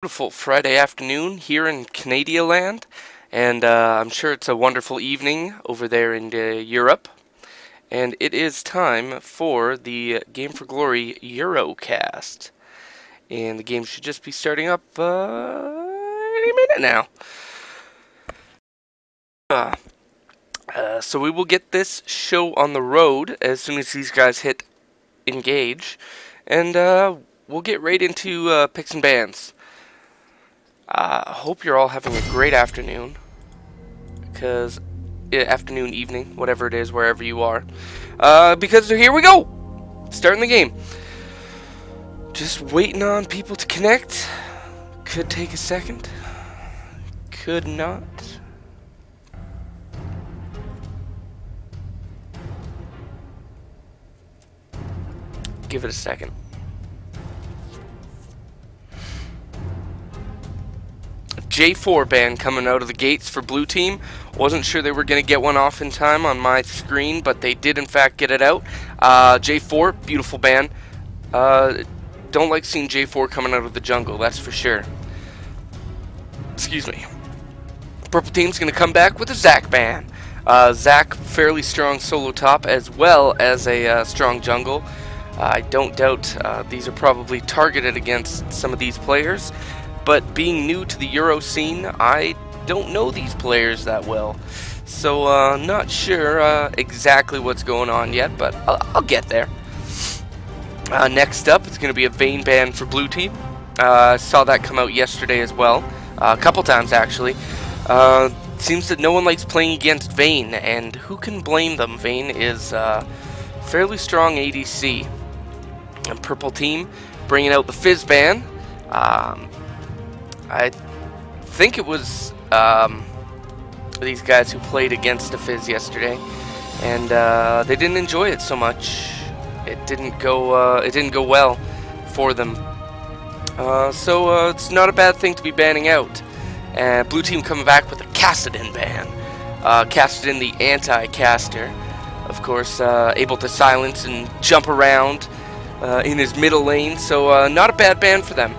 Beautiful Friday afternoon here in Canada land, and I'm sure it's a wonderful evening over there in Europe. And it is time for the Game for Glory Eurocast. And the game should just be starting up any minute now. So we will get this show on the road as soon as these guys hit engage. And we'll get right into picks and bans. Hope you're all having a great afternoon, because afternoon, evening, whatever it is, wherever you are, because here we go, starting the game. Just waiting on people to connect. Could take a second, could not. Give it a second. G4 ban coming out of the gates for blue team. Wasn't sure they were going to get one off in time on my screen, but they did in fact get it out. G4, beautiful ban. Don't like seeing G4 coming out of the jungle, that's for sure. Excuse me. Purple team's going to come back with a Zac ban. Zac, fairly strong solo top as well as a strong jungle. I don't doubt these are probably targeted against some of these players. But being new to the Euro scene, I don't know these players that well. So, not sure exactly what's going on yet, but I'll get there. Next up, it's going to be a Vayne ban for blue team. Saw that come out yesterday as well. A couple times, actually. Seems that no one likes playing against Vayne, and who can blame them? Vayne is fairly strong ADC. And purple team bringing out the Fizz ban. I think it was these guys who played against the Fizz yesterday, and they didn't enjoy it so much. It didn't go well for them. So it's not a bad thing to be banning out. Blue team coming back with a Kassadin ban. Kassadin, the anti-caster, of course, able to silence and jump around in his middle lane. So not a bad ban for them.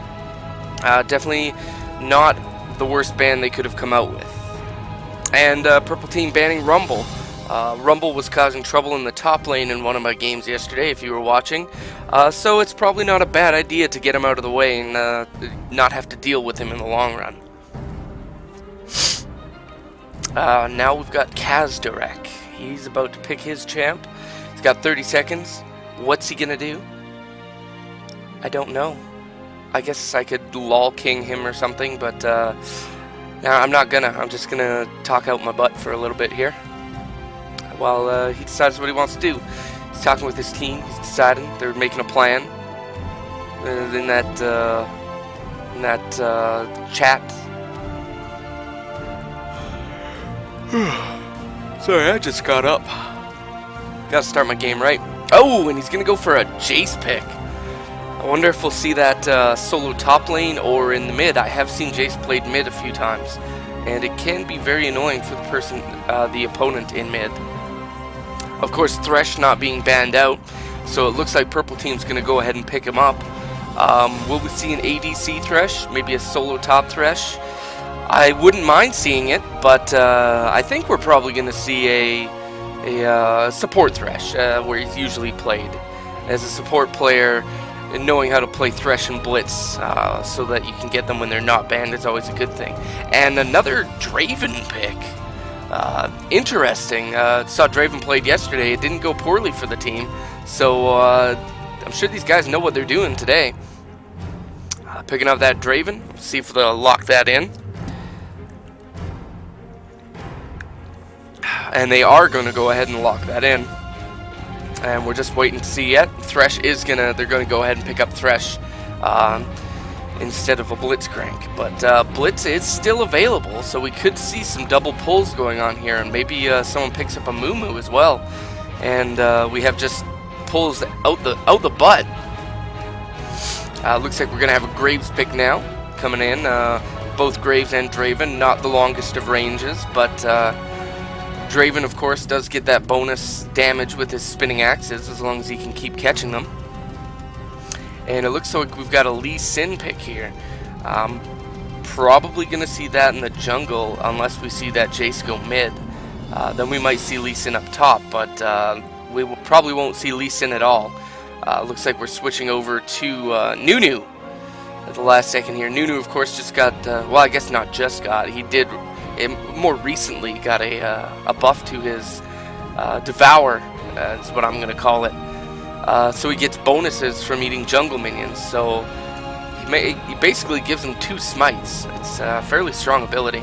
Definitely not the worst ban they could have come out with. And purple team banning Rumble. Rumble was causing trouble in the top lane in one of my games yesterday, if you were watching. So it's probably not a bad idea to get him out of the way and not have to deal with him in the long run. Now we've got Kazdirek. He's about to pick his champ. He's got 30 seconds. What's he gonna do? I don't know. I guess I could lol king him or something, but no, I'm not gonna. I'm just gonna talk out my butt for a little bit here while he decides what he wants to do. He's talking with his team. He's deciding. They're making a plan in that chat. Sorry, I just got up. Gotta start my game right. Oh, and he's gonna go for a Jace pick. I wonder if we'll see that solo top lane or in the mid. I have seen Jace played mid a few times, and it can be very annoying for the person, the opponent in mid. Of course, Thresh not being banned out, so it looks like purple team's going to go ahead and pick him up. Will we see an ADC Thresh? Maybe a solo top Thresh? I wouldn't mind seeing it, but I think we're probably going to see a support Thresh, where he's usually played. As a support player, and knowing how to play Thresh and Blitz so that you can get them when they're not banned is always a good thing. And another Draven pick. Interesting. Saw Draven played yesterday. It didn't go poorly for the team. So I'm sure these guys know what they're doing today. Picking up that Draven. See if they'll lock that in. And they are going to go ahead and lock that in. And we're just waiting to see yet. Thresh is they're gonna go ahead and pick up Thresh instead of a Blitzcrank. But Blitz is still available, so we could see some double pulls going on here, and maybe someone picks up a Moo as well. And we have just pulls out the butt. Looks like we're gonna have a Graves pick now coming in. Both Graves and Draven, not the longest of ranges, but Draven, of course, does get that bonus damage with his spinning axes as long as he can keep catching them. And it looks like we've got a Lee Sin pick here. Probably going to see that in the jungle unless we see that Jace go mid. Then we might see Lee Sin up top, but probably won't see Lee Sin at all. Looks like we're switching over to Nunu at the last second here. Nunu, of course, just got, well, I guess not just got, he did more recently got a buff to his Devour, is what I'm going to call it. So he gets bonuses from eating jungle minions, so he basically gives him 2 smites. It's a fairly strong ability.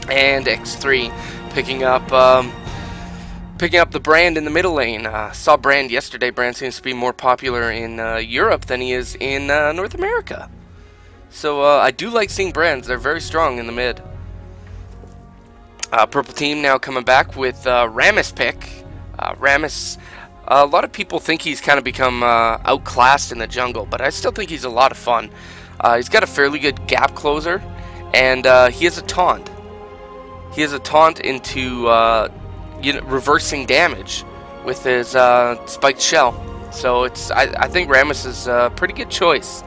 And X3 picking up the Brand in the middle lane. Saw Brand yesterday. Brand seems to be more popular in Europe than he is in North America. So I do like seeing Brands. They're very strong in the mid. Purple team now coming back with Rammus pick. Rammus, a lot of people think he's kind of become outclassed in the jungle, but I still think he's a lot of fun. He's got a fairly good gap closer, and he has a taunt. He has a taunt into reversing damage with his spiked shell. So I think Rammus is a pretty good choice.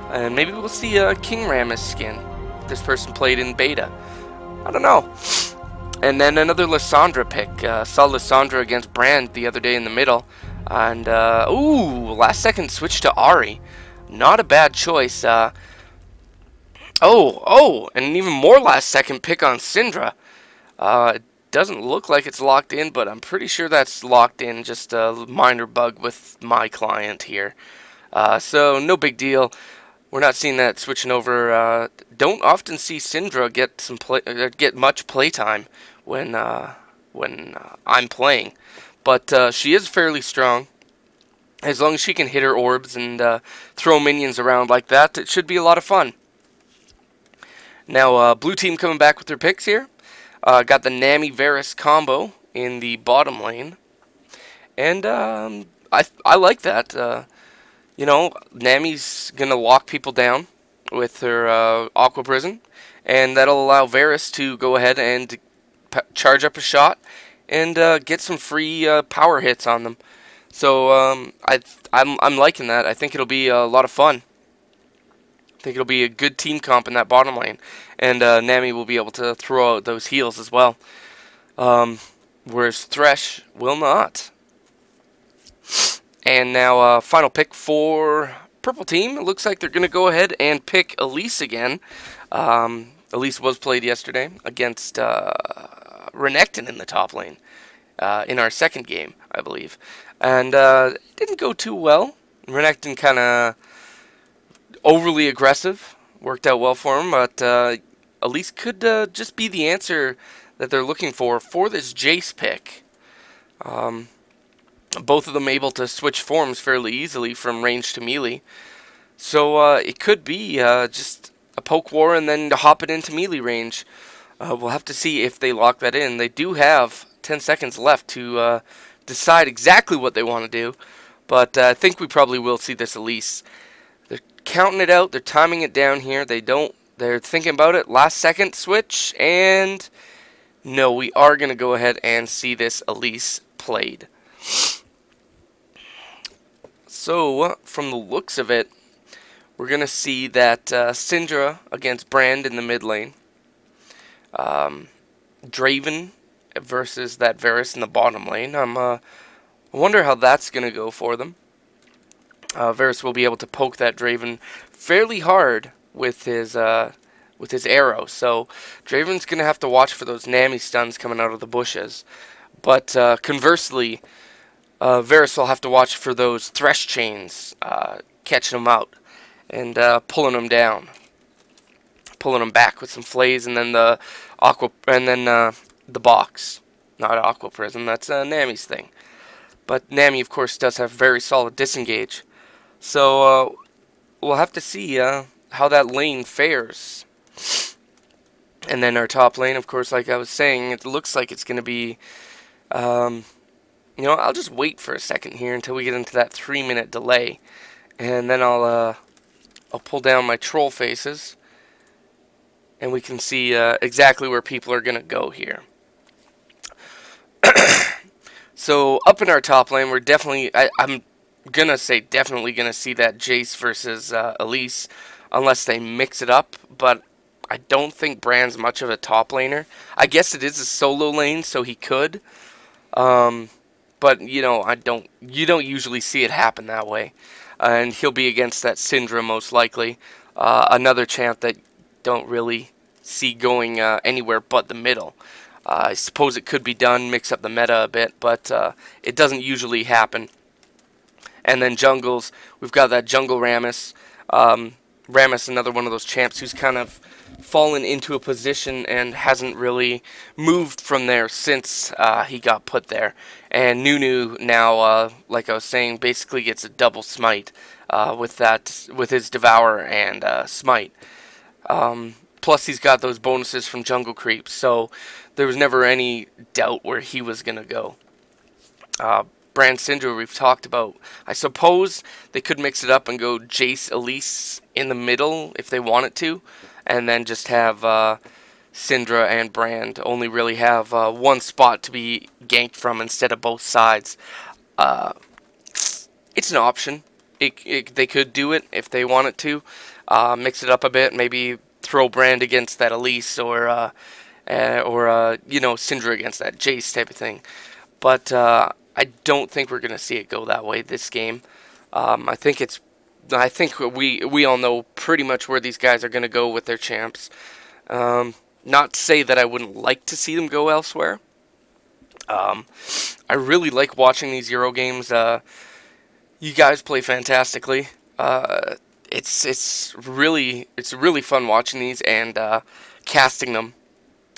And maybe we'll see a King Rammus skin if this person played in beta. I don't know. And then another Lissandra pick. Saw Lissandra against Brand the other day in the middle. And, ooh, last second switch to Ahri. Not a bad choice. And an even more last second pick on Syndra. It doesn't look like it's locked in, but I'm pretty sure that's locked in. Just a minor bug with my client here. So no big deal. We're not seeing that switching over. Don't often see Syndra get much playtime when I'm playing, but she is fairly strong. As long as she can hit her orbs and throw minions around like that, it should be a lot of fun. Now, blue team coming back with their picks here. Got the Nami Varus combo in the bottom lane, and I like that. You know, Nami's gonna lock people down with her Aqua Prison, and that'll allow Varus to go ahead and charge up a shot and get some free power hits on them. So I'm liking that. I think it'll be a lot of fun. I think it'll be a good team comp in that bottom lane, and Nami will be able to throw out those heals as well, whereas Thresh will not. And now final pick for purple team. It looks like they're going to go ahead and pick Elise again. Elise was played yesterday against Renekton in the top lane in our second game, I believe. And it didn't go too well. Renekton kind of overly aggressive. Worked out well for him, but Elise could just be the answer that they're looking for this Jace pick. Both of them able to switch forms fairly easily from range to melee. So it could be just a poke war and then hop it into melee range. We'll have to see if they lock that in. They do have 10 seconds left to decide exactly what they want to do. But I think we probably will see this Elise. They're counting it out. They're timing it down here. They're thinking about it. Last second switch. And no, we are going to go ahead and see this Elise played. So, from the looks of it, we're going to see that Syndra against Brand in the mid lane. Draven versus that Varus in the bottom lane. I wonder how that's going to go for them. Varus will be able to poke that Draven fairly hard with his arrow. So, Draven's going to have to watch for those Nami stuns coming out of the bushes. But conversely, Varus will have to watch for those Thresh chains catching them out and pulling them down, pulling them back with some flays, and then the the box, not Aqua Prism. That's Nami's thing. But Nami, of course, does have very solid disengage. So we'll have to see how that lane fares. And then our top lane, of course, like I was saying, it looks like it's going to be. You know, I'll just wait for a second here until we get into that 3-minute delay, and then I'll pull down my troll faces, and we can see exactly where people are gonna go here. So up in our top lane, we're definitely, I'm gonna say definitely gonna see that Jace versus Elise. unless they mix it up, but I don't think Brand's much of a top laner. I guess it is a solo lane, so he could. But you know, you don't usually see it happen that way. And he'll be against that Syndra most likely. Another champ that don't really see going anywhere but the middle. I suppose it could be done, mix up the meta a bit, but it doesn't usually happen. And then jungles, we've got that jungle Rammus. Rammus, another one of those champs who's kind of fallen into a position and hasn't really moved from there since he got put there. And Nunu now, like I was saying, basically gets a double smite with his Devour and Smite. Plus he's got those bonuses from jungle creeps, so there was never any doubt where he was going to go. Brand Syndra we've talked about. I suppose they could mix it up and go Jace Elise in the middle if they wanted to, and then just have Syndra and Brand only really have one spot to be ganked from instead of both sides. It's an option. They could do it if they wanted to. Mix it up a bit, maybe throw Brand against that Elise or you know, Syndra against that Jace type of thing. But I don't think we're going to see it go that way this game. I think we all know pretty much where these guys are going to go with their champs. Not to say that I wouldn't like to see them go elsewhere. I really like watching these Euro games. You guys play fantastically. It's really fun watching these and casting them.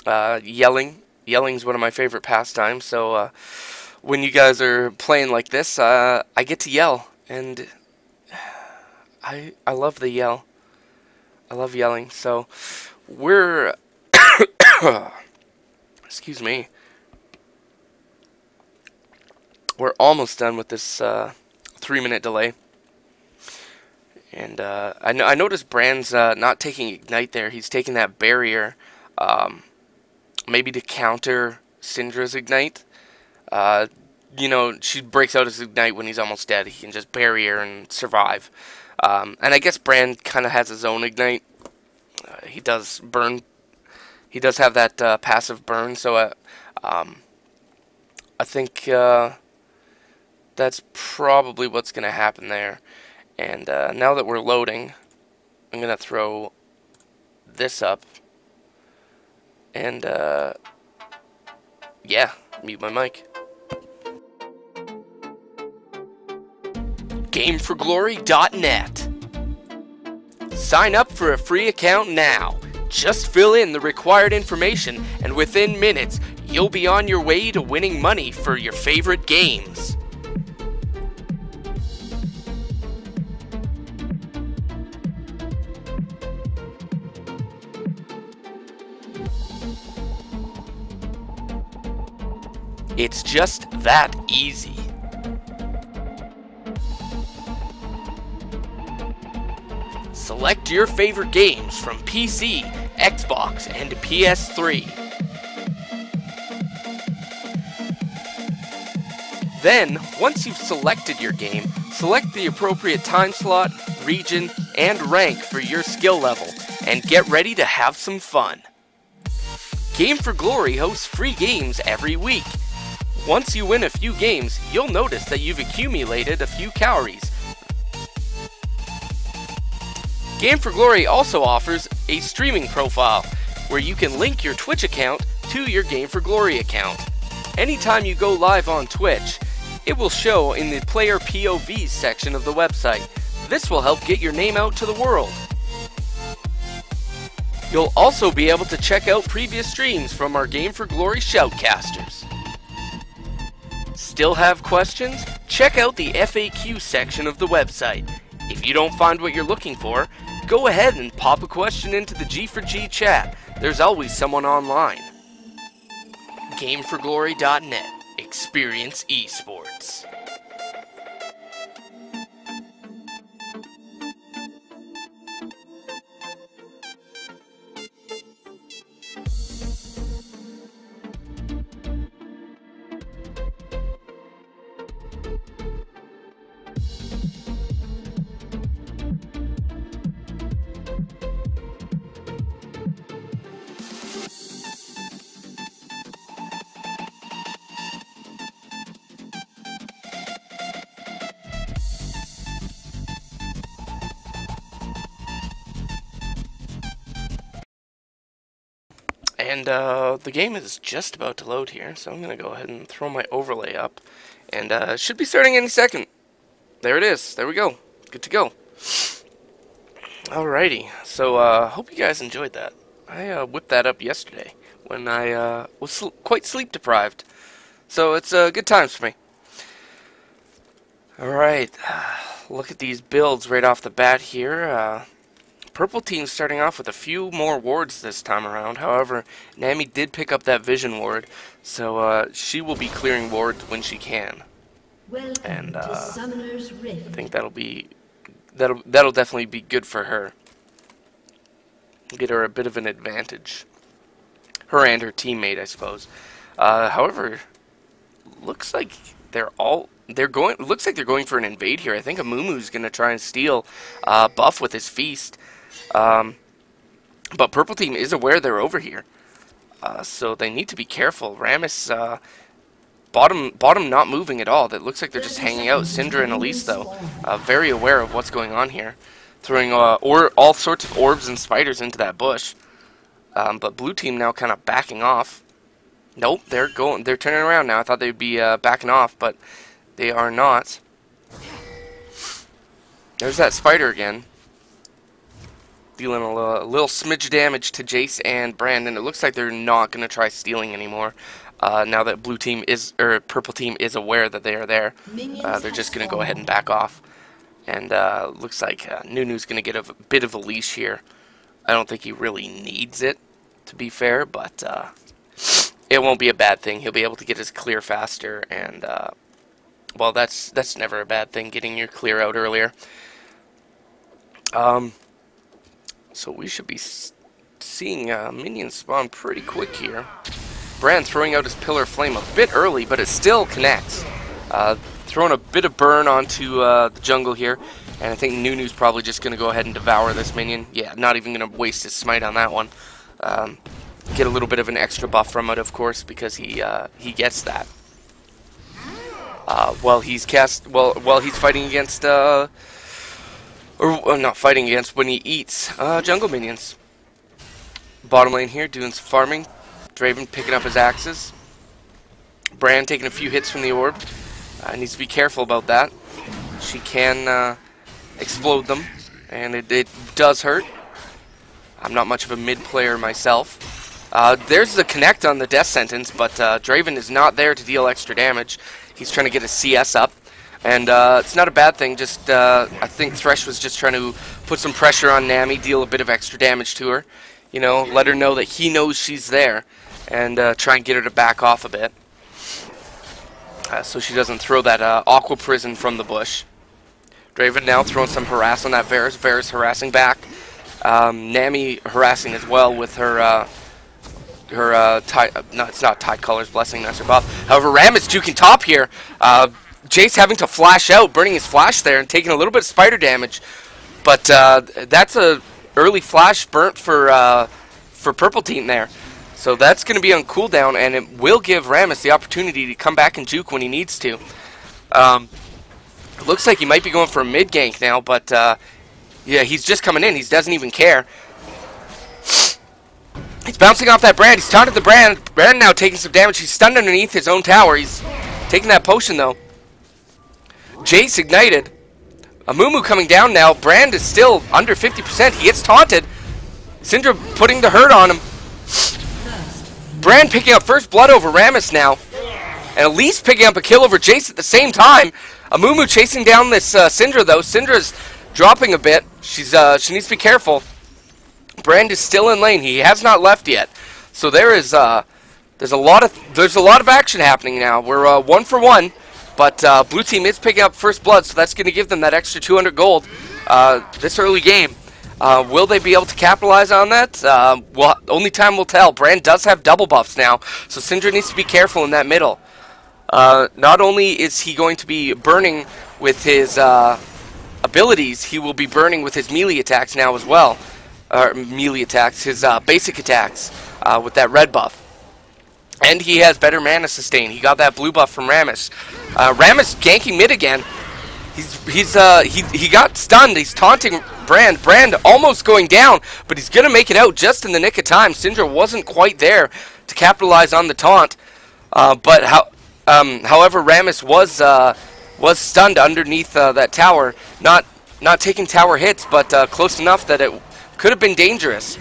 Yelling's one of my favorite pastimes. So when you guys are playing like this, I get to yell, and I love the yell. I love yelling. So we're excuse me. We're almost done with this 3-minute delay. And I noticed Brand's not taking Ignite there. He's taking that barrier, maybe to counter Syndra's Ignite. You know, she breaks out his Ignite when he's almost dead. He can just barrier and survive. And I guess Brand kind of has his own Ignite. He does burn. He does have that passive burn, so I think that's probably what's going to happen there. And now that we're loading, I'm going to throw this up. And, yeah, mute my mic. Game4Glory.net. Sign up for a free account now. Just fill in the required information, and within minutes, you'll be on your way to winning money for your favorite games. It's just that easy. Select your favorite games from PC, Xbox, and PS3. Then, once you've selected your game, select the appropriate time slot, region, and rank for your skill level, and get ready to have some fun. Game4Glory hosts free games every week. Once you win a few games, you'll notice that you've accumulated a few calories. Game4Glory also offers a streaming profile, where you can link your Twitch account to your Game4Glory account. Anytime you go live on Twitch, it will show in the Player POVs section of the website. This will help get your name out to the world. You'll also be able to check out previous streams from our Game4Glory shoutcasters. Still have questions? Check out the FAQ section of the website. If you don't find what you're looking for, go ahead and pop a question into the G4G chat. There's always someone online. Game4Glory.net. Experience esports. And the game is just about to load here, so I'm going to go ahead and throw my overlay up. And should be starting any second. There it is. There we go. Good to go. Alrighty. So hope you guys enjoyed that. I whipped that up yesterday when I was quite sleep deprived. So it's good times for me. Alright. Look at these builds right off the bat here. Purple team starting off with a few more wards this time around. However, Nami did pick up that vision ward, so she will be clearing wards when she can. And I think that'll definitely be good for her. Get her a bit of an advantage. Her and her teammate, I suppose. However, looks like looks like they're going for an invade here. I think Amumu's gonna try and steal buff with his feast. But purple team is aware they're over here, so they need to be careful. Rammus, bottom not moving at all. That looks like they're just hanging out. Syndra and Elise, though, very aware of what's going on here, throwing all sorts of orbs and spiders into that bush. But blue team now kind of backing off. Nope, they're turning around now. I thought they'd be backing off, but they are not. There's that spider again, dealing a little smidge damage to Jace and Brandon. It looks like they're not going to try stealing anymore. Now that purple team is aware that they are there, they're just going to go ahead and back off. And looks like Nunu's going to get a bit of a leash here. I don't think he really needs it, to be fair, but it won't be a bad thing. He'll be able to get his clear faster, and well, that's never a bad thing, getting your clear out earlier. So we should be seeing minions spawn pretty quick here. Bran throwing out his Pillar of Flame a bit early, but it still connects. Throwing a bit of burn onto the jungle here, and I think Nunu's probably just going to go ahead and devour this minion. Yeah, not even going to waste his smite on that one. Get a little bit of an extra buff from it, of course, because he gets that. While he's fighting against or not fighting against, when he eats jungle minions. Bottom lane here doing some farming. Draven picking up his axes. Bran taking a few hits from the orb. Needs to be careful about that. She can explode them, and it does hurt. I'm not much of a mid player myself. There's the connect on the death sentence, but Draven is not there to deal extra damage. He's trying to get his CS up. And it's not a bad thing, just I think Thresh was just trying to put some pressure on Nami, deal a bit of extra damage to her. You know, let her know that he knows she's there, and try and get her to back off a bit. So she doesn't throw that Aqua Prison from the bush. Draven now throwing some harass on that Varus. Varus harassing back. Nami harassing as well with her no, it's not Tide Color's Blessing, that's her buff. However, Ram is juking top here. Jace having to flash out, burning his flash there, and taking a little bit of spider damage. But that's a early flash burnt for purple team there. So that's going to be on cooldown, and it will give Rammus the opportunity to come back and juke when he needs to. It looks like he might be going for a mid gank now, but yeah, he's just coming in. He doesn't even care. He's bouncing off that Brand. He's taunted the Brand. Brand now taking some damage. He's stunned underneath his own tower. He's taking that potion, though. Jace ignited. Amumu coming down now. Brand is still under 50%. He gets taunted. Syndra putting the hurt on him. Brand picking up first blood over Rammus now. And Elise picking up a kill over Jace at the same time. Amumu chasing down this Syndra, though. Syndra's dropping a bit. She needs to be careful. Brand is still in lane. He has not left yet. So there's a lot of action happening now. We're 1 for 1. But blue team is picking up first blood, so that's going to give them that extra 200 gold this early game. Will they be able to capitalize on that? Well, only time will tell. Brand does have double buffs now, so Syndra needs to be careful in that middle. Not only is he going to be burning with his abilities, he will be burning with his melee attacks now as well. Melee attacks, his basic attacks with that red buff. And he has better mana sustain. He got that blue buff from Rammus. Rammus ganking mid again. He got stunned. He's taunting Brand. Brand almost going down, but he's gonna make it out just in the nick of time. Syndra wasn't quite there to capitalize on the taunt, however, Rammus was stunned underneath that tower. Not taking tower hits, but close enough that it could have been dangerous.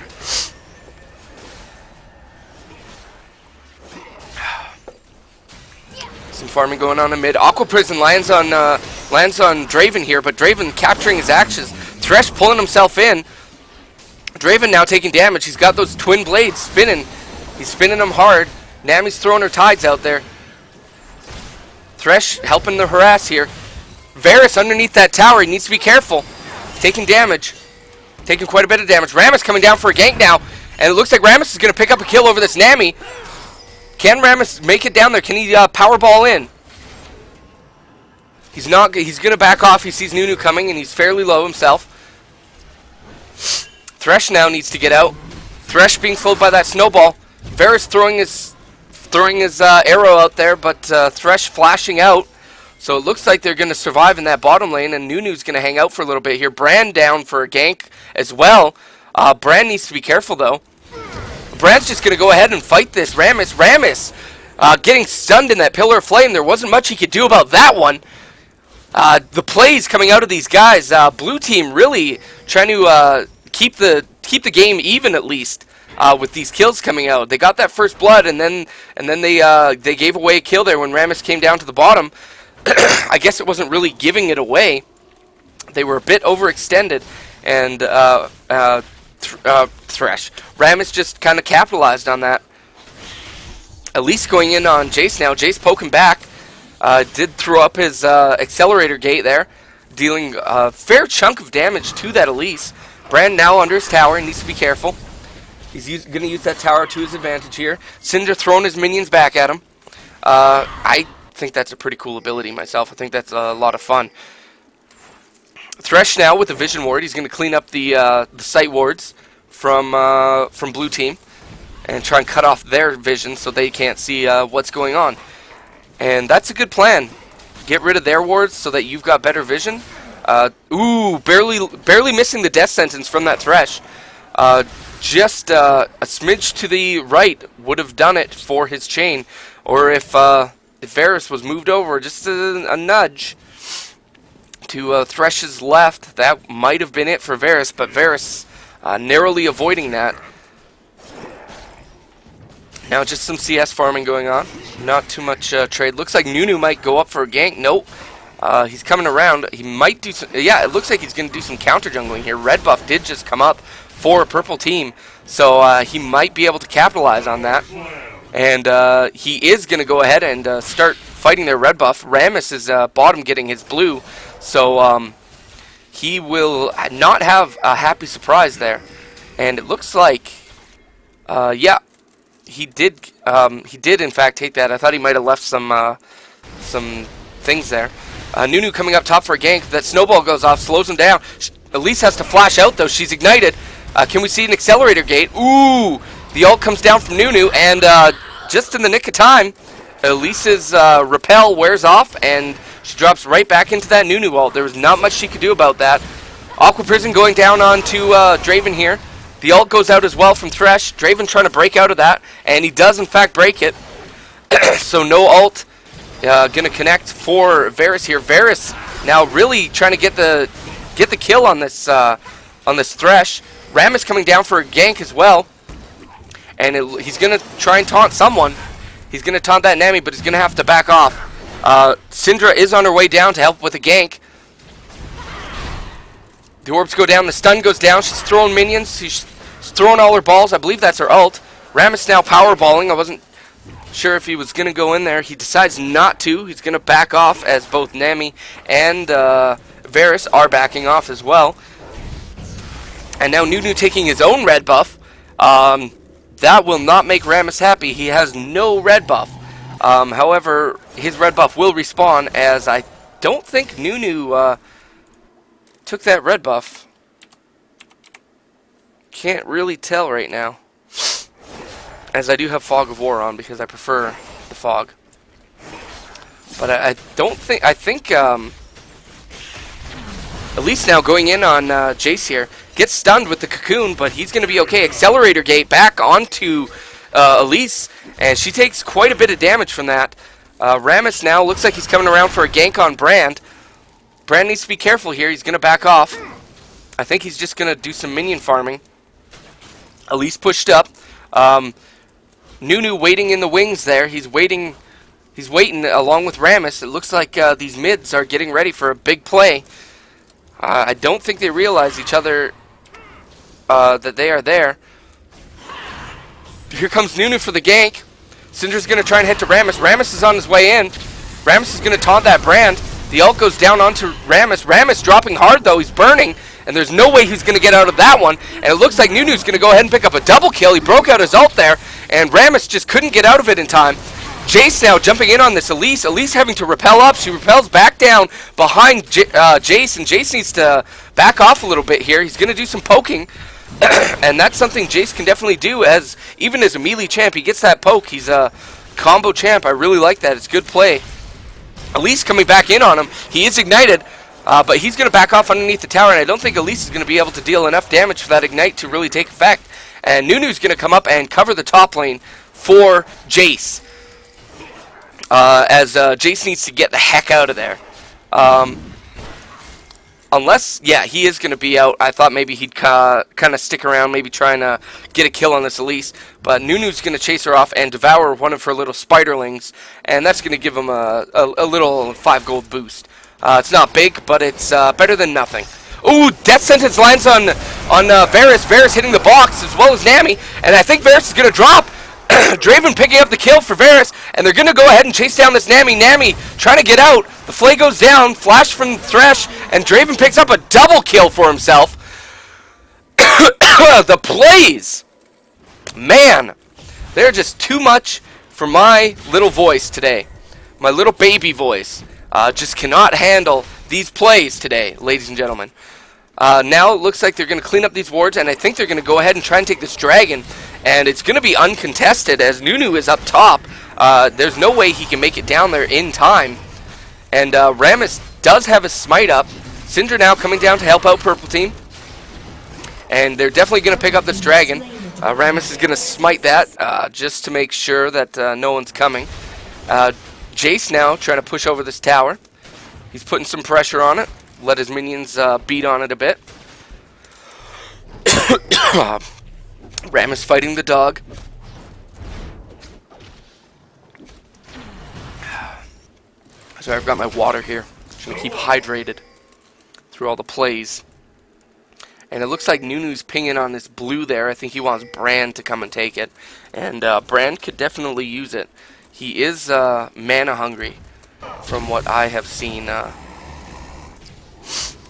Some farming going on in mid. Aqua Prison lands on Draven here, but Draven capturing his actions. Thresh pulling himself in. Draven now taking damage. He's got those twin blades spinning. He's spinning them hard. Nami's throwing her tides out there. Thresh helping the harass here. Varus underneath that tower. He needs to be careful. Taking damage. Taking quite a bit of damage. Rammus coming down for a gank now. And it looks like Rammus is going to pick up a kill over this Nami. Can Rammus make it down there? Can he powerball in? He's not. He's going to back off. He sees Nunu coming, and he's fairly low himself. Thresh now needs to get out. Thresh being slowed by that snowball. Varus throwing his arrow out there, but Thresh flashing out. So it looks like they're going to survive in that bottom lane, and Nunu's going to hang out for a little bit here. Brand down for a gank as well. Brand needs to be careful, though. Brand's just going to go ahead and fight this. Rammus getting stunned in that pillar of flame. There wasn't much he could do about that one. The plays coming out of these guys. Blue team really trying to keep the game even, at least, with these kills coming out. They got that first blood, and then they gave away a kill there when Rammus came down to the bottom. I guess it wasn't really giving it away. They were a bit overextended, and Thresh. Rammus just kind of capitalized on that. Elise going in on Jace now. Jace poking back. Did throw up his accelerator gate there, dealing a fair chunk of damage to that Elise. Brand now under his tower and needs to be careful. He's going to use that tower to his advantage here. Syndra throwing his minions back at him. I think that's a pretty cool ability myself. I think that's a lot of fun. Thresh now with the Vision Ward. He's going to clean up the Sight Wards from Blue Team and try and cut off their vision so they can't see what's going on. And that's a good plan. Get rid of their wards so that you've got better vision. Ooh, barely missing the death sentence from that Thresh. Just a smidge to the right would have done it for his chain. Or if Varus was moved over just a nudge to Thresh's left, that might have been it for Varus. But Varus narrowly avoiding that. Now just some CS farming going on. Not too much trade. Looks like Nunu might go up for a gank. Nope. He's coming around. He might do some... Yeah, it looks like he's going to do some counter jungling here. Red buff did just come up for a purple team. So he might be able to capitalize on that. And he is going to go ahead and start fighting their red buff. Rammus is bottom getting his blue. So he will not have a happy surprise there. And it looks like... yeah. He did in fact take that. I thought he might have left some things there. Nunu coming up top for a gank. That snowball goes off, slows him down. Elise has to flash out though. She's ignited. Can we see an accelerator gate? Ooh, the ult comes down from Nunu, and just in the nick of time, Elise's repel wears off, and she drops right back into that Nunu ult. There was not much she could do about that. Aqua Prison going down onto Draven here. The ult goes out as well from Thresh. Draven trying to break out of that, and he does in fact break it. So no ult gonna connect for Varus here. Varus now really trying to get the kill on this Thresh. Rammus coming down for a gank as well, and he's gonna try and taunt someone. He's gonna taunt that Nami, but he's gonna have to back off. Syndra is on her way down to help with a gank. The orbs go down, the stun goes down, she's throwing minions, she's throwing all her balls, I believe that's her ult. Rammus now powerballing, I wasn't sure if he was going to go in there. He decides not to, he's going to back off as both Nami and Varus are backing off as well. And now Nunu taking his own red buff. That will not make Rammus happy, he has no red buff. However, his red buff will respawn, as I don't think Nunu... took that red buff. Can't really tell right now, as I do have Fog of War on because I prefer the fog. But I don't think, I think Elise now going in on Jace here. Gets stunned with the cocoon, but he's going to be okay. Accelerator gate back onto Elise, and she takes quite a bit of damage from that. Rammus now looks like he's coming around for a gank on Brand. Brand needs to be careful here. He's going to back off. I think he's just going to do some minion farming. Elise pushed up. Nunu waiting in the wings there. He's waiting along with Rammus. It looks like these mids are getting ready for a big play. I don't think they realize each other, that they are there. Here comes Nunu for the gank. Syndra's going to try and head to Rammus. Rammus is on his way in. Rammus is going to taunt that Brand. The ult goes down onto Rammus. Rammus dropping hard though. He's burning. And there's no way he's going to get out of that one. And it looks like Nunu's going to go ahead and pick up a double kill. He broke out his ult there. And Rammus just couldn't get out of it in time. Jace now jumping in on this Elise. Elise having to rappel up. She rappels back down behind Jace. And Jace needs to back off a little bit here. He's going to do some poking. And that's something Jace can definitely do. Even as a melee champ, he gets that poke. He's a combo champ. I really like that. It's good play. Elise coming back in on him. He is ignited. But he's going to back off underneath the tower. And I don't think Elise is going to be able to deal enough damage for that ignite to really take effect. And Nunu's going to come up and cover the top lane for Jace. As Jace needs to get the heck out of there. Unless, yeah, he is going to be out. I thought maybe he'd kind of stick around, maybe trying to get a kill on this Elise. But Nunu's going to chase her off and devour one of her little spiderlings. And that's going to give him a little 5 gold boost. It's not big, but it's better than nothing. Ooh, Death Sentence lands on Varus. Varus hitting the box as well as Nami. And I think Varus is going to drop. Draven picking up the kill for Varus, and they're going to go ahead and chase down this Nami. Nami trying to get out. The flay goes down, flash from Thresh, and Draven picks up a double kill for himself. The plays! Man, they're just too much for my little voice today. My little baby voice. Just cannot handle these plays today, ladies and gentlemen. Now it looks like they're going to clean up these wards, and I think they're going to go ahead and try and take this dragon. And it's going to be uncontested as Nunu is up top. There's no way he can make it down there in time. And Rammus does have a smite up. Syndra now coming down to help out Purple Team. And they're definitely going to pick up this dragon. Rammus is going to smite that just to make sure that no one's coming. Jace now trying to push over this tower. He's putting some pressure on it. Let his minions beat on it a bit. Rammus fighting the dog. So I've got my water here. Just gonna keep hydrated through all the plays. And it looks like Nunu's pinging on this blue there. I think he wants Brand to come and take it. And Brand could definitely use it. He is mana hungry from what I have seen.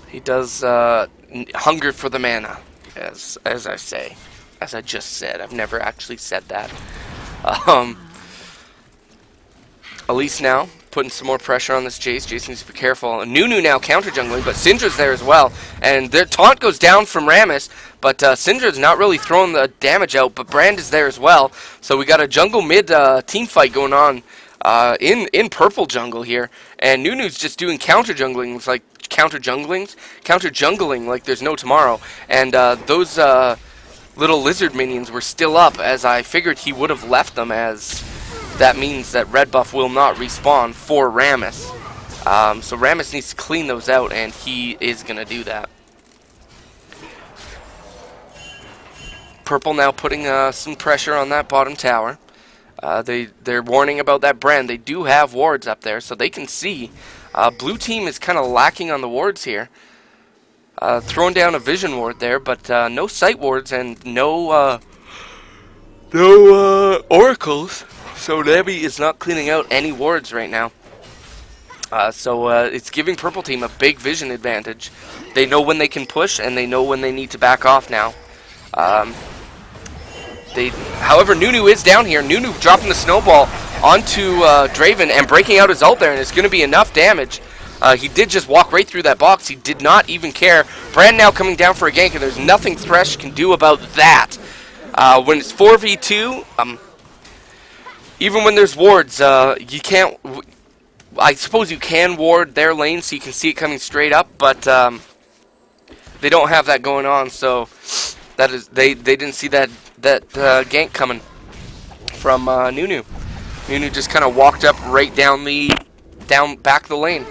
He does hunger for the mana, as I say. As I just said. I've never actually said that. Elise now putting some more pressure on this Jace. Jace needs to be careful. Nunu now counter jungling, but Syndra's there as well. And their taunt goes down from Rammus, but Syndra's not really throwing the damage out, but Brand is there as well. So we got a jungle mid team fight going on in purple jungle here. And Nunu's just doing counter jungling, like counter jungling like there's no tomorrow. And those little lizard minions were still up, as I figured he would have left them, as that means that red buff will not respawn for Rammus. So Rammus needs to clean those out, and he is going to do that. Purple now putting some pressure on that bottom tower. They're warning about that Brand. They do have wards up there, so they can see. Blue team is kind of lacking on the wards here. Throwing down a vision ward there, but no sight wards and no oracles. So Nami is not cleaning out any wards right now. So it's giving Purple Team a big vision advantage. They know when they can push, and they know when they need to back off now. However, Nunu is down here. Nunu dropping the snowball onto Draven and breaking out his ult there, and it's going to be enough damage. He did just walk right through that box. He did not even care. Brand now coming down for a gank, and there's nothing Thresh can do about that. When it's 4v2, even when there's wards, you can't... I suppose you can ward their lane so you can see it coming straight up, but they don't have that going on, so that is they didn't see that gank coming from Nunu. Nunu just kind of walked up right down back the lane.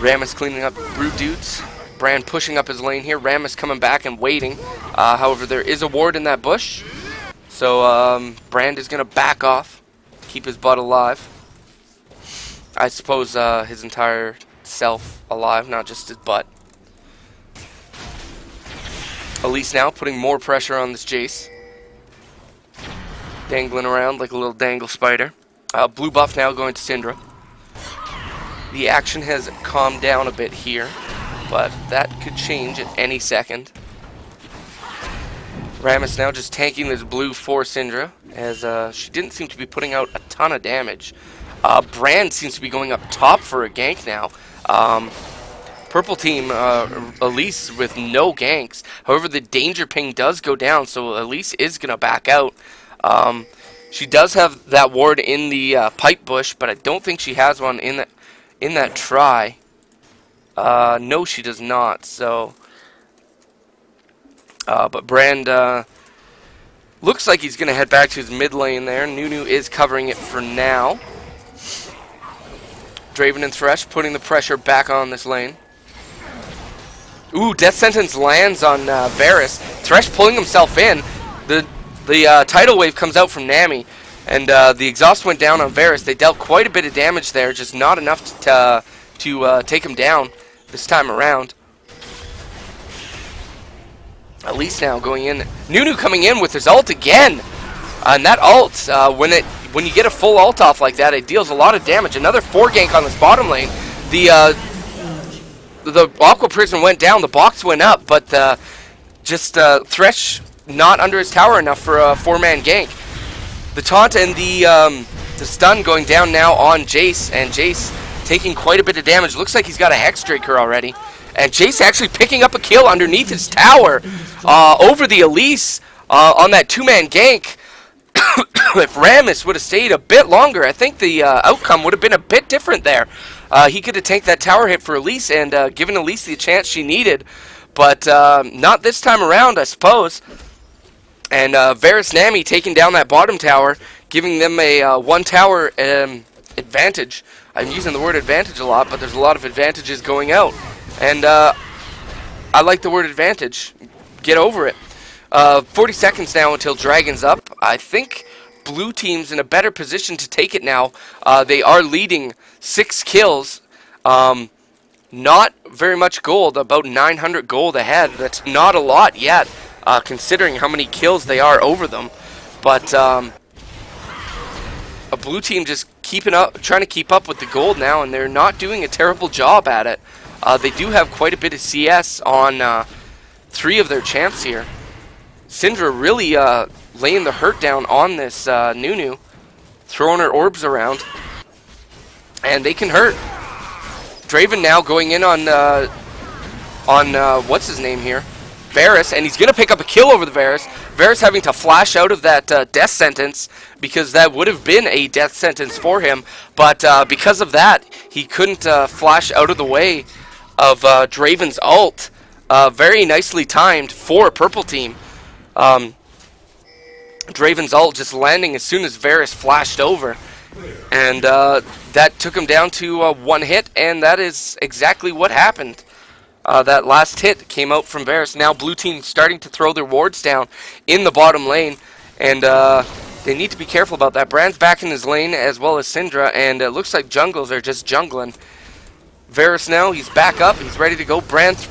Rammus cleaning up Brood dudes. Brand pushing up his lane here. Rammus coming back and waiting. However, there is a ward in that bush, so Brand is gonna back off, keep his butt alive. I suppose his entire self alive, not just his butt. Elise now putting more pressure on this Jace. Dangling around like a little dangle spider. Blue buff now going to Syndra. The action has calmed down a bit here, but that could change at any second. Rammus now just tanking this blue for Syndra, as she didn't seem to be putting out a ton of damage. Brand seems to be going up top for a gank now. Purple team, Elise with no ganks. However, the danger ping does go down, so Elise is going to back out. She does have that ward in the pipe bush, but I don't think she has one in that try. No, she does not. So, but Brand looks like he's going to head back to his mid lane there. Nunu is covering it for now. Draven and Thresh putting the pressure back on this lane. Ooh, Death Sentence lands on Varus. Thresh pulling himself in. The tidal wave comes out from Nami, and the exhaust went down on Varus. They dealt quite a bit of damage there, just not enough to take him down this time around. Elise now going in. Nunu coming in with his ult again. And that ult, when you get a full ult off like that, it deals a lot of damage. Another 4 gank on this bottom lane. The Aqua Prison went down, the box went up, but Thresh not under his tower enough for a 4-man gank. The taunt and the stun going down now on Jace, and Jace taking quite a bit of damage. Looks like he's got a Hexdraker already. And Jace actually picking up a kill underneath his tower over the Elise on that 2-man gank. If Rammus would have stayed a bit longer, I think the outcome would have been a bit different there. He could have tanked that tower hit for Elise and given Elise the chance she needed. But not this time around, I suppose. And Varus Nami taking down that bottom tower, giving them a 1 tower advantage. I'm using the word advantage a lot, but there's a lot of advantages going out. And I like the word advantage. Get over it. 40 seconds now until Dragon's up. I think blue team's in a better position to take it now. They are leading 6 kills. Not very much gold, about 900 gold ahead. That's not a lot yet, considering how many kills they are over them. But a blue team just trying to keep up with the gold now, and they're not doing a terrible job at it. They do have quite a bit of CS on 3 of their champs here. Syndra really laying the hurt down on this Nunu, throwing her orbs around, and they can hurt. Draven now going in on what's his name here, Varus, and he's gonna pick up a kill over the Varus. Varus having to flash out of that death sentence, because that would have been a death sentence for him. But because of that, he couldn't flash out of the way of Draven's ult. Very nicely timed for purple team. Draven's ult just landing as soon as Varus flashed over, and that took him down to 1 hit, and that is exactly what happened. That last hit came out from Varus. Now blue team starting to throw their wards down in the bottom lane, and they need to be careful about that. Brand's back in his lane as well as Syndra, and it looks like jungles are just jungling. Varus now, he's back up, he's ready to go. Brand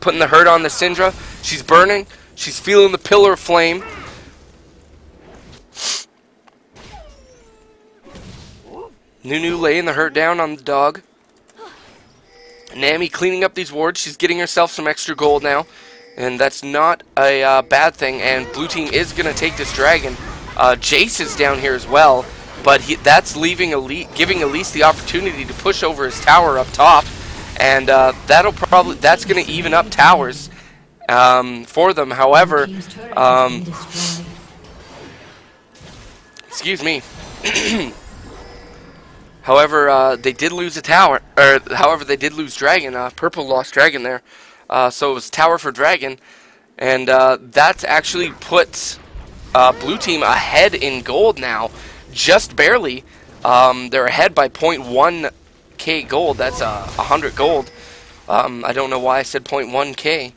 putting the hurt on the Syndra. She's burning. She's feeling the pillar of flame. Nunu laying the hurt down on the dog. Nami cleaning up these wards. She's getting herself some extra gold now, and that's not a bad thing. And blue team is going to take this dragon. Jace is down here as well, but that's leaving giving Elise the opportunity to push over his tower up top, and that's going to even up towers for them. However, excuse me. However, they did lose a tower, or however, they did lose Dragon. Purple lost Dragon there. So it was tower for Dragon. And that actually puts Blue Team ahead in gold now. Just barely. They're ahead by 0.1k gold. That's 100 gold. I don't know why I said 0.1k.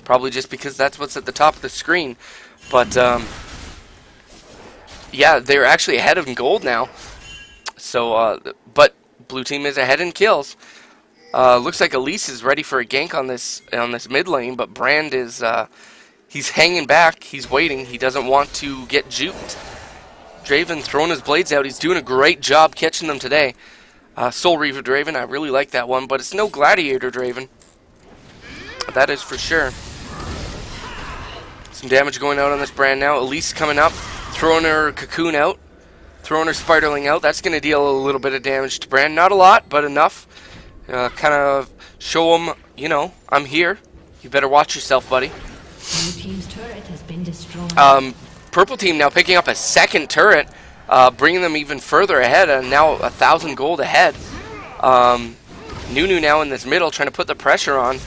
Probably just because that's what's at the top of the screen. But, yeah, they're actually ahead of in gold now. So, but Blue Team is ahead in kills. Looks like Elise is ready for a gank on this mid lane, but Brand is he's hanging back. He's waiting. He doesn't want to get juked. Draven throwing his blades out. He's doing a great job catching them today. Soul Reaver Draven, I really like that one, but it's no Gladiator Draven. That is for sure. Some damage going out on this Brand now. Elise coming up, throwing her Cocoon out. Throwing her Spiderling out. That's going to deal a little bit of damage to Brand. Not a lot, but enough. Kind of show him, you know, I'm here. You better watch yourself, buddy. Blue team's turret has been destroyed. Purple team now picking up a second turret, bringing them even further ahead, and now 1,000 gold ahead. Nunu now in this middle, trying to put the pressure on.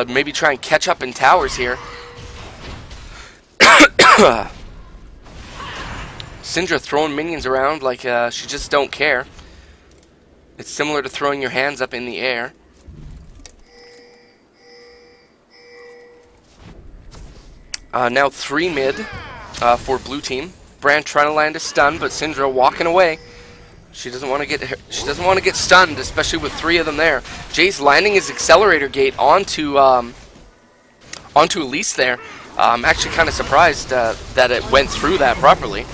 Maybe try and catch up in towers here. Syndra throwing minions around like she just don't care. It's similar to throwing your hands up in the air. Now 3 mid for Blue Team. Brand trying to land a stun, but Syndra walking away. She doesn't want to get stunned, especially with 3 of them there. Jay's landing his accelerator gate onto Elise there. I'm actually kind of surprised that it went through that properly.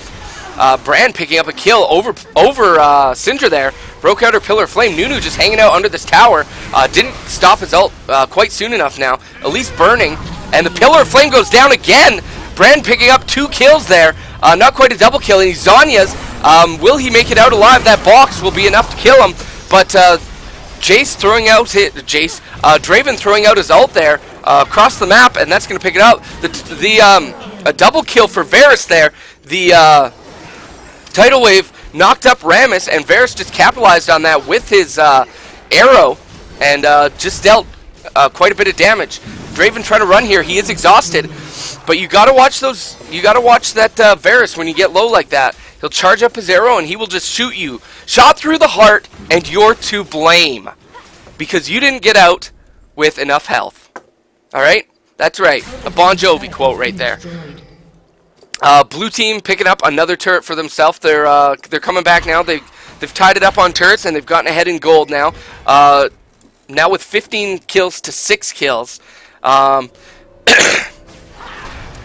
Brand picking up a kill over Syndra there. Broke out her Pillar of Flame. Nunu just hanging out under this tower. Didn't stop his ult quite soon enough now. Elise burning. And the Pillar of Flame goes down again. Brand picking up 2 kills there. Not quite a double kill. And he's Zanya's. Will he make it out alive? That box will be enough to kill him. But Jace throwing out Draven throwing out his ult there across the map, and that's going to pick it up. A double kill for Varus there. The Tidal Wave knocked up Rammus, and Varus just capitalized on that with his arrow, and just dealt quite a bit of damage. Draven trying to run here. He is exhausted, but you gotta watch those. You gotta watch that Varus when you get low like that. He'll charge up his arrow, and he will just shoot you. Shot through the heart, and you're to blame because you didn't get out with enough health. All right, that's right. A Bon Jovi quote right there. Blue Team picking up another turret for themselves. They're coming back now. They've tied it up on turrets, and they've gotten ahead in gold now. Now with 15 kills to 6 kills.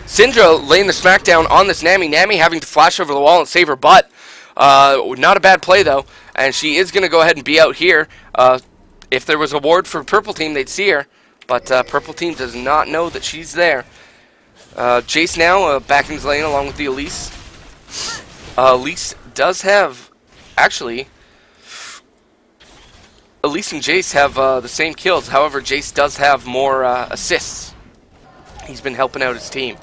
Syndra laying the smackdown on this Nami. Nami having to flash over the wall and save her butt. Not a bad play though, and she is going to go ahead and be out here. If there was a ward for Purple Team, they'd see her, but Purple Team does not know that she's there. Jace now back in his lane along with the Elise. Elise does have, actually, Elise and Jace have the same kills. However, Jace does have more assists. He's been helping out his team.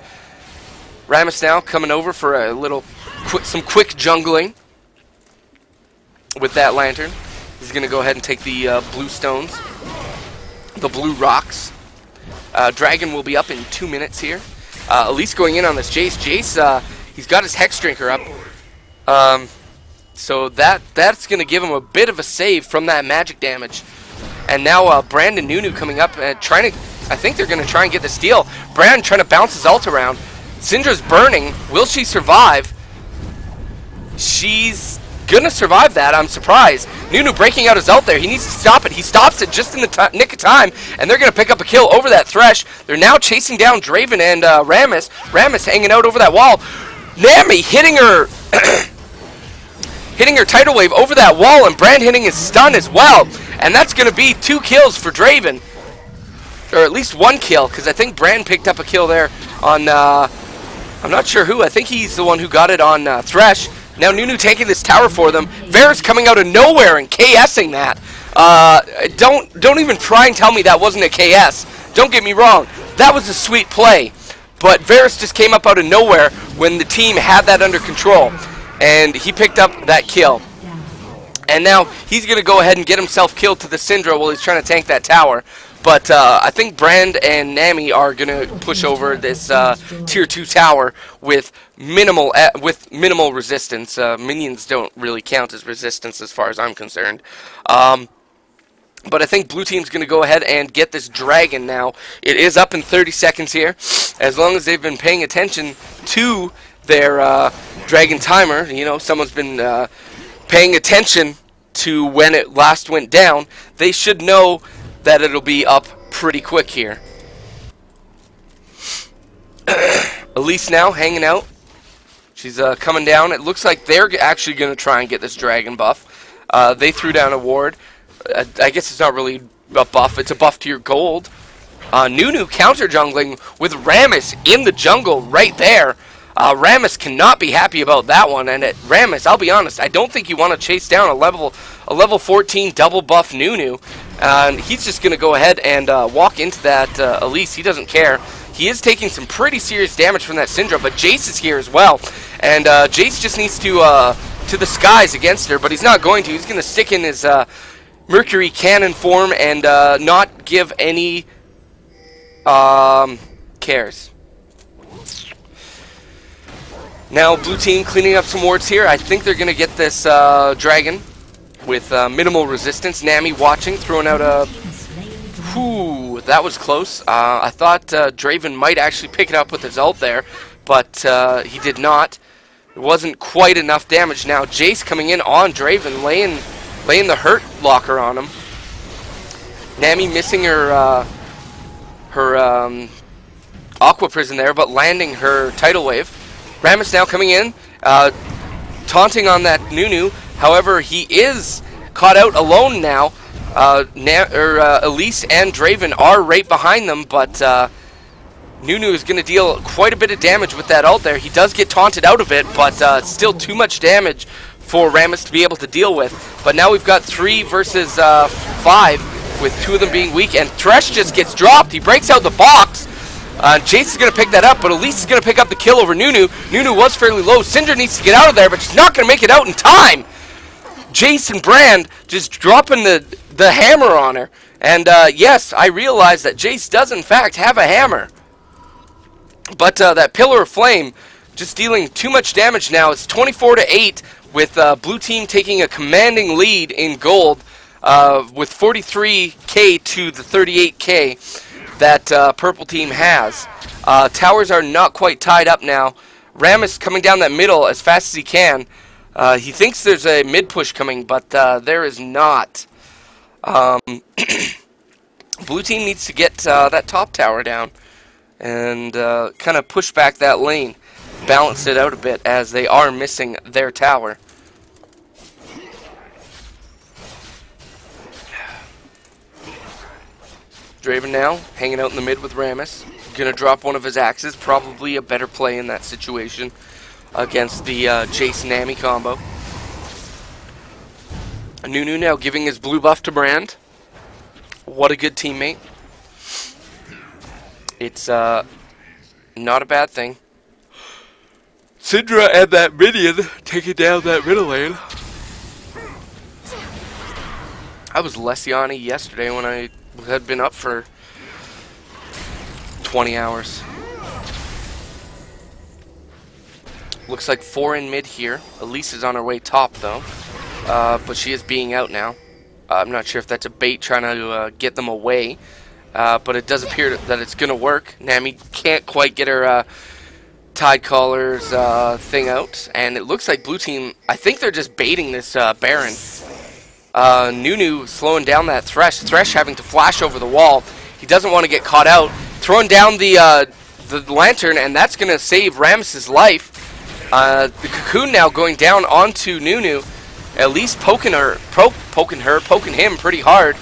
Rammus now coming over for a little, some quick jungling with that lantern. He's going to go ahead and take the blue stones, the blue rocks. Dragon will be up in 2 minutes here. Elise going in on this Jace. Jace, he's got his Hex Drinker up. So that's going to give him a bit of a save from that magic damage. And now Brand and Nunu coming up and trying to, I think they're going to try and get the steal. Brand trying to bounce his ult around. Syndra's burning. Will she survive? She's going to survive that. I'm surprised. Nunu breaking out his ult there. He needs to stop it. He stops it just in the nick of time. And they're going to pick up a kill over that Thresh. They're now chasing down Draven and Rammus. Rammus hanging out over that wall. Nami hitting her... hitting her Tidal Wave over that wall, and Brand hitting his stun as well. And that's going to be 2 kills for Draven. Or at least 1 kill, because I think Brand picked up a kill there on, I'm not sure who. I think he's the one who got it on Thresh. Now Nunu taking this tower for them. Varus coming out of nowhere and KSing that. Don't even try and tell me that wasn't a KS. Don't get me wrong. That was a sweet play. But Varus just came up out of nowhere when the team had that under control. And he picked up that kill. And now he's going to go ahead and get himself killed to the Syndra while he's trying to tank that tower. But I think Brand and Nami are going to push over this tier 2 tower with minimal resistance. Minions don't really count as resistance as far as I'm concerned. But I think blue team's going to go ahead and get this dragon now. It is up in 30 seconds here. As long as they've been paying attention to their dragon timer, you know, someone's been paying attention to when it last went down, they should know that it'll be up pretty quick here. Elise now hanging out. She's coming down. It looks like they're actually going to try and get this dragon buff. They threw down a ward. I guess it's not really a buff. It's a buff to your gold. Nunu counter jungling with Rammus in the jungle right there. Rammus cannot be happy about that one, and at Rammus, I'll be honest, I don't think you want to chase down a level 14 double buff Nunu. And he's just going to go ahead and walk into that Elise. He doesn't care. He is taking some pretty serious damage from that Syndra, but Jace is here as well. And Jace just needs to the skies against her, but he's not going to. He's going to stick in his Mercury cannon form and not give any cares. Now, blue team cleaning up some wards here. I think they're going to get this dragon with minimal resistance. Nami watching, throwing out a... Whew, that was close. I thought Draven might actually pick it up with his ult there, but he did not. It wasn't quite enough damage. Now, Jace coming in on Draven, laying the hurt locker on him. Nami missing her Aqua Prison there, but landing her Tidal Wave. Rammus now coming in, taunting on that Nunu. However, he is caught out alone now. Elise and Draven are right behind them, but Nunu is going to deal quite a bit of damage with that ult there. He does get taunted out of it, but still too much damage for Rammus to be able to deal with. But now we've got 3 versus 5, with 2 of them being weak, and Thresh just gets dropped. He breaks out the box. Jace is going to pick that up, but Elise is going to pick up the kill over Nunu. Nunu was fairly low. Syndra needs to get out of there, but she's not going to make it out in time. Jace and Brand just dropping the hammer on her. And yes, I realize that Jace does in fact have a hammer. But that Pillar of Flame just dealing too much damage now. It's 24-8 with blue team taking a commanding lead in gold with 43k to the 38k. That purple team has. Towers are not quite tied up now. Rammus coming down that middle as fast as he can. He thinks there's a mid push coming, but there is not. Blue team needs to get that top tower down and kind of push back that lane. Balance it out a bit as they are missing their tower. Draven now, hanging out in the mid with Rammus. Gonna drop one of his axes. Probably a better play in that situation against the Jace Nami combo. Nunu now giving his blue buff to Brand. What a good teammate. It's not a bad thing. Syndra and that minion taking down that middle lane. I was Lessiani yesterday when I had been up for 20 hours. Looks like 4 in mid here. Elise is on her way top though, but she is being out now. I'm not sure if that's a bait trying to get them away, but it does appear that it's going to work. Nami can't quite get her Tide Caller's thing out, and it looks like blue team, I think they're just baiting this Baron. Nunu slowing down that Thresh. Thresh having to flash over the wall. He doesn't want to get caught out. Throwing down the lantern, and that's going to save Rammus's life. The Cocoon now going down onto Nunu. At least poking him pretty hard.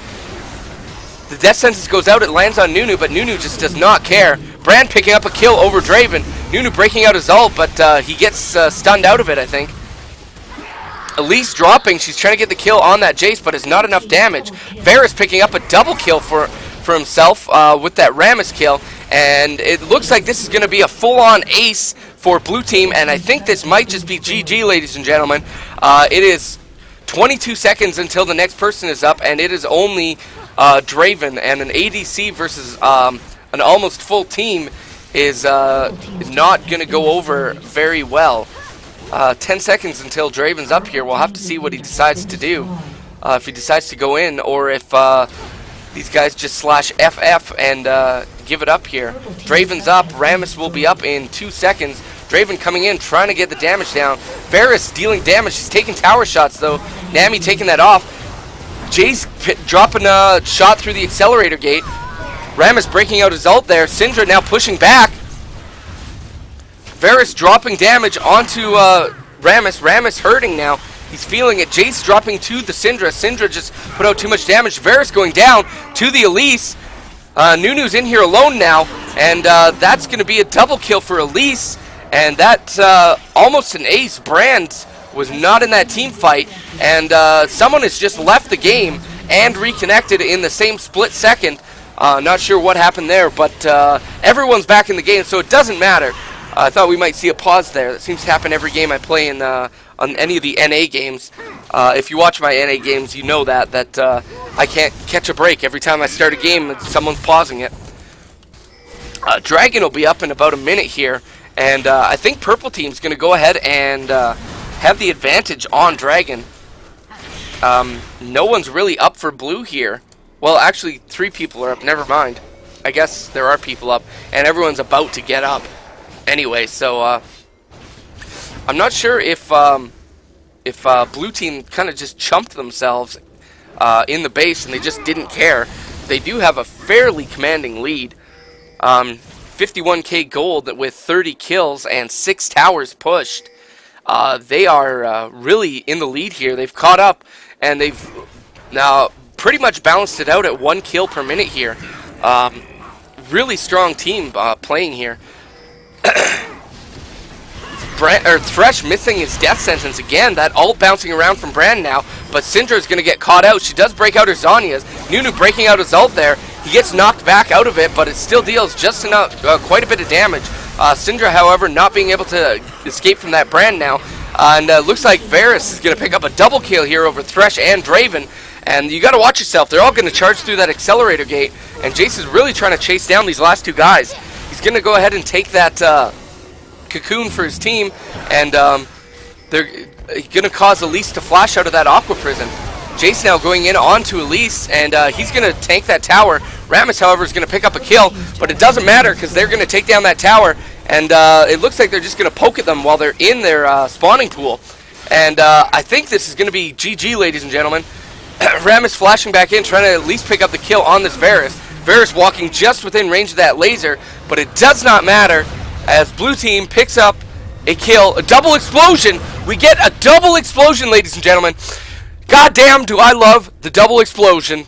The death sentence goes out. It lands on Nunu, but Nunu just does not care. Brand picking up a kill over Draven. Nunu breaking out his ult, but he gets stunned out of it, I think. Elise dropping. She's trying to get the kill on that Jace, but it's not enough damage. Varus picking up a double kill for himself with that Rammus kill. And it looks like this is going to be a full-on ace for blue team, and I think this might just be GG, ladies and gentlemen. It is 22 seconds until the next person is up, and it is only Draven, and an ADC versus an almost full team is not going to go over very well. 10 seconds until Draven's up here. We'll have to see what he decides to do. If he decides to go in, or if these guys just slash FF and give it up here. Draven's up. Rammus will be up in 2 seconds. Draven coming in, trying to get the damage down. Varus dealing damage. He's taking tower shots, though. Nami taking that off. Jay's dropping a shot through the accelerator gate. Rammus breaking out his ult there. Syndra now pushing back. Varus dropping damage onto Rammus. Rammus hurting now. He's feeling it. Jace dropping to the Syndra. Syndra just put out too much damage. Varus going down to the Elise. Nunu's in here alone now. And that's going to be a double kill for Elise. And that's almost an ace. Brand was not in that team fight. And someone has just left the game and reconnected in the same split second. Not sure what happened there, but everyone's back in the game, so it doesn't matter. I thought we might see a pause there. That seems to happen every game I play in on any of the NA games. If you watch my NA games, you know that I can't catch a break. Every time I start a game, someone's pausing it. Dragon will be up in about a minute here, and I think Purple Team's going to go ahead and have the advantage on Dragon. No one's really up for Blue here. Well, actually, 3 people are up. Never mind. I guess there are people up, and everyone's about to get up. Anyway, so I'm not sure if Blue Team kind of just chumped themselves in the base and they just didn't care. They do have a fairly commanding lead. 51k gold with 30 kills and 6 towers pushed. They are really in the lead here. They've caught up, and they've now pretty much balanced it out at 1 kill per minute here. Really strong team playing here. Thresh missing his death sentence again. That ult bouncing around from Brand now, but Syndra is going to get caught out. She does break out her Zhonya's. Nunu breaking out his ult there. He gets knocked back out of it, but it still deals just enough, quite a bit of damage. Syndra, however, not being able to escape from that Brand now. And looks like Varus is going to pick up a double kill here over Thresh and Draven. And you got to watch yourself. They're all going to charge through that accelerator gate. And Jace is really trying to chase down these last 2 guys. He's going to go ahead and take that cocoon for his team, and they're going to cause Elise to flash out of that Aqua Prison. Jace now going in onto Elise, and he's going to tank that tower. Rammus, however, is going to pick up a kill, but it doesn't matter because they're going to take down that tower, and it looks like they're just going to poke at them while they're in their spawning pool. And I think this is going to be GG, ladies and gentlemen. Rammus flashing back in, trying to at least pick up the kill on this Varus. Varus walking just within range of that laser, but it does not matter as Blue Team picks up a kill, a double explosion. We get a double explosion, ladies and gentlemen. Goddamn, do I love the double explosion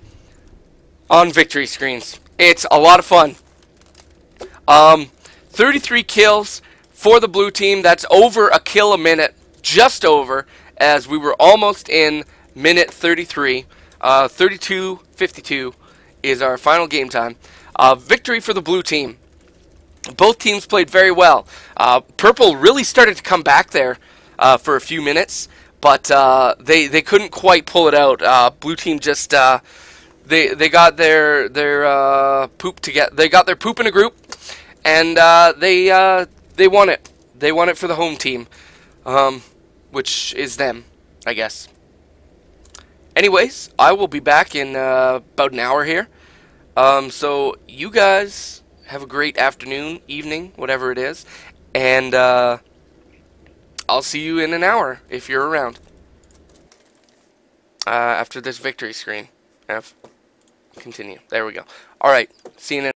on victory screens. It's a lot of fun. 33 kills for the Blue Team. That's over a kill a minute, just over, as we were almost in minute 33. 32-52 is our final game time. Victory for the Blue Team. Both teams played very well. Purple really started to come back there for a few minutes, but they couldn't quite pull it out. Blue Team just they got their poop together. They got their poop in a group, and they won it. They won it for the home team, which is them, I guess. Anyways, I will be back in about an hour here. So you guys have a great afternoon, evening, whatever it is, and I'll see you in an hour if you're around. After this victory screen. Continue. There we go. Alright, see you in an